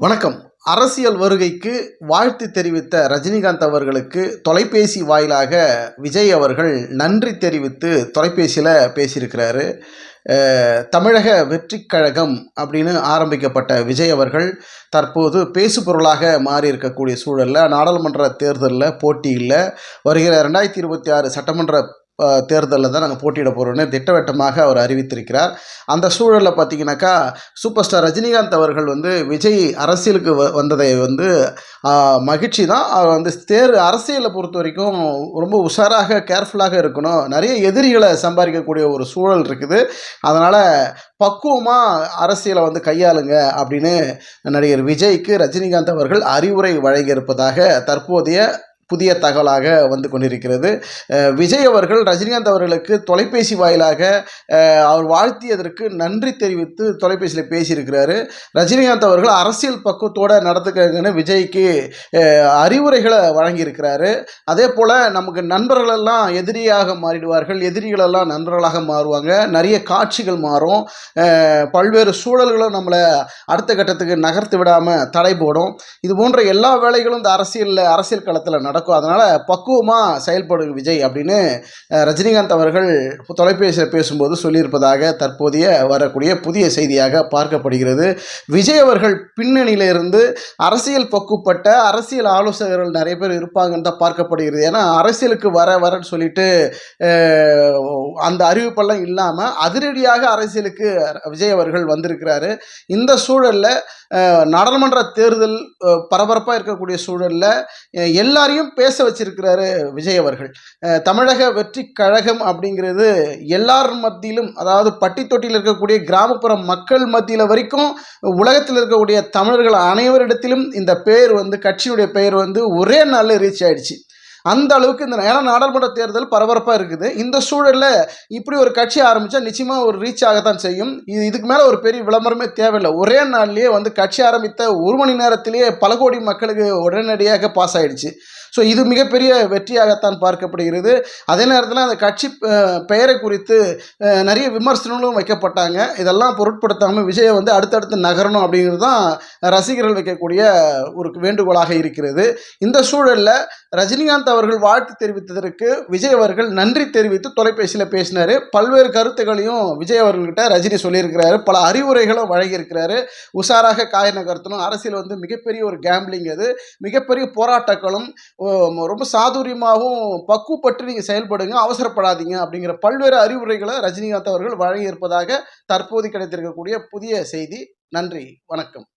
வணக்கம். அரசியல் வருகைக்கு வாழ்த்து தெரிவித்த ரஜினிகாந்த் அவர்களுக்கு தொலைபேசி வாயிலாக விஜய் அவர்கள் நன்றி தெரிவித்து தொலைபேசியில் பேசியிருக்கிறாரு. தமிழக வெற்றிக் கழகம் அப்படின்னு ஆரம்பிக்கப்பட்ட விஜய் அவர்கள் தற்போது பேசுபொருளாக மாறி இருக்கக்கூடிய சூழலில் நாடாளுமன்ற தேர்தலில் போட்டியில் வருகிற 2026 சட்டமன்ற தேர்தலில் தான் நாங்கள் போட்டியிட போகிறோன்னு திட்டவட்டமாக அவர் அறிவித்திருக்கிறார். அந்த சூழலில் பார்த்தீங்கன்னாக்கா சூப்பர் ஸ்டார் ரஜினிகாந்த் அவர்கள் விஜய் அரசியலுக்கு வந்ததை மகிழ்ச்சி தான். அவர் அரசியலை பொறுத்த வரைக்கும் ரொம்ப உஷாராக கேர்ஃபுல்லாக இருக்கணும். நிறைய எதிரிகளை சம்பாதிக்கக்கூடிய ஒரு சூழல் இருக்குது. அதனால் பக்குவமாக அரசியலை கையாளுங்க அப்படின்னு நடிகர் விஜய்க்கு ரஜினிகாந்த் அவர்கள் அறிவுரை வழங்கியிருப்பதாக தற்போதைய புதிய தகவலாக வந்து கொண்டிருக்கிறது. விஜய் அவர்கள் ரஜினிகாந்த் அவர்களுக்கு தொலைபேசி வாயிலாக அவர் வாழ்த்தியதற்கு நன்றி தெரிவித்து தொலைபேசியில் பேசியிருக்கிறாரு. ரஜினிகாந்த் அவர்கள் அரசியல் பக்குவத்தோடு நடத்துக்கிறதுன்னு விஜய்க்கு அறிவுரைகளை வழங்கியிருக்கிறாரு. அதே போல் நமக்கு நண்பர்களெல்லாம் எதிரியாக மாறிடுவார்கள், எதிரிகளெல்லாம் நண்பர்களாக மாறுவாங்க, நிறைய காட்சிகள் மாறும், பல்வேறு சூழல்களும் நம்மளை அடுத்த கட்டத்துக்கு நகர்த்து விடாமல் தடை போடும். இது போன்ற எல்லா வேலைகளும் இந்த அரசியல் களத்தில் நடக்கும். அதனால் பக்குவமாக செயல்படும் விஜய் அப்படின்னு ரஜினிகாந்த் அவர்கள் தொலைபேசியில் பேசும்போது சொல்லியிருப்பதாக தற்போதைய வரக்கூடிய புதிய செய்தியாக பார்க்கப்படுகிறது. விஜய் அவர்கள் பின்னணியிலிருந்து அரசியல் பக்குவப்பட்ட அரசியல் ஆலோசகர்கள் நிறைய பேர் இருப்பாங்கன்னு தான் பார்க்கப்படுகிறது. ஏன்னா அரசியலுக்கு வரன்னு சொல்லிட்டு அந்த அறிவிப்பெல்லாம் இல்லாமல் அதிரடியாக அரசியலுக்கு விஜய் அவர்கள் வந்திருக்கிறாரு. இந்த சூழலில் நாடாளுமன்ற தேர்தல் பரபரப்பாக இருக்கக்கூடிய சூழலில் எல்லாரையும் பேச வச்சிருக்கிறாரு விஜய் அவர்கள். தமிழக வெற்றி கழகம் அப்படிங்கிறது எல்லார் மத்தியிலும், அதாவது பட்டி தொட்டியில் இருக்கக்கூடிய கிராமப்புற மக்கள் மத்தியில் வரைக்கும் உலகத்தில் இருக்கக்கூடிய தமிழர்கள் அனைவரிடத்திலும் இந்த பெயர் கட்சியுடைய பெயர் ஒரே நாளில் ரீச் ஆயிடுச்சு. அந்த அளவுக்கு இந்த நாடாளுமன்ற தேர்தல் பரபரப்பாக இருக்குது. இந்த சூழலில் இப்படி ஒரு கட்சி ஆரம்பித்தா நிச்சயமாக ஒரு ரீச் ஆகத்தான் செய்யும். இதுக்கு மேலே ஒரு பெரிய விளம்பரமே தேவையில்லை. ஒரே நாள்லேயே கட்சி ஆரம்பித்த 1 மணி நேரத்திலேயே பல கோடி மக்களுக்கு உடனடியாக பாஸ் ஆகிடுச்சு. ஸோ இது மிகப்பெரிய வெற்றியாகத்தான் பார்க்கப்படுகிறது. அதே நேரத்தில் அந்த கட்சி பெயரை குறித்து நிறைய விமர்சனங்களும் வைக்கப்பட்டாங்க. இதெல்லாம் பொருட்படுத்தாமல் விஜயை அடுத்தடுத்து நகரணும் அப்படிங்கிறது தான் ரசிகர்கள் வைக்கக்கூடிய ஒரு வேண்டுகோளாக இருக்கிறது. இந்த சூழலில் ரஜினிகாந்த் அவர்கள் வாழ்த்து தெரிவித்ததற்கு விஜய் அவர்கள் நன்றி தெரிவித்து தொலைபேசியில் பேசினார். பல்வேறு கருத்துக்களையும் விஜய் அவர்கள்கிட்ட ரஜினி சொல்லியிருக்கிறாரு. பல அறிவுரைகளும் வழங்கியிருக்கிறாரு. உஷாராக காய நகர்த்தணும், அரசியல் மிகப்பெரிய ஒரு கேம்பிளிங், அது மிகப்பெரிய போராட்டங்களும் ரொம்ப சாதுரியமாகவும் பக்குவப்பட்டு நீங்கள் செயல்படுங்க, அவசரப்படாதீங்க அப்படிங்கிற பல்வேறு அறிவுரைகளை ரஜினிகாந்த் அவர்கள் வழங்கியிருப்பதாக தற்போது கிடைத்திருக்கக்கூடிய புதிய செய்தி. நன்றி, வணக்கம்.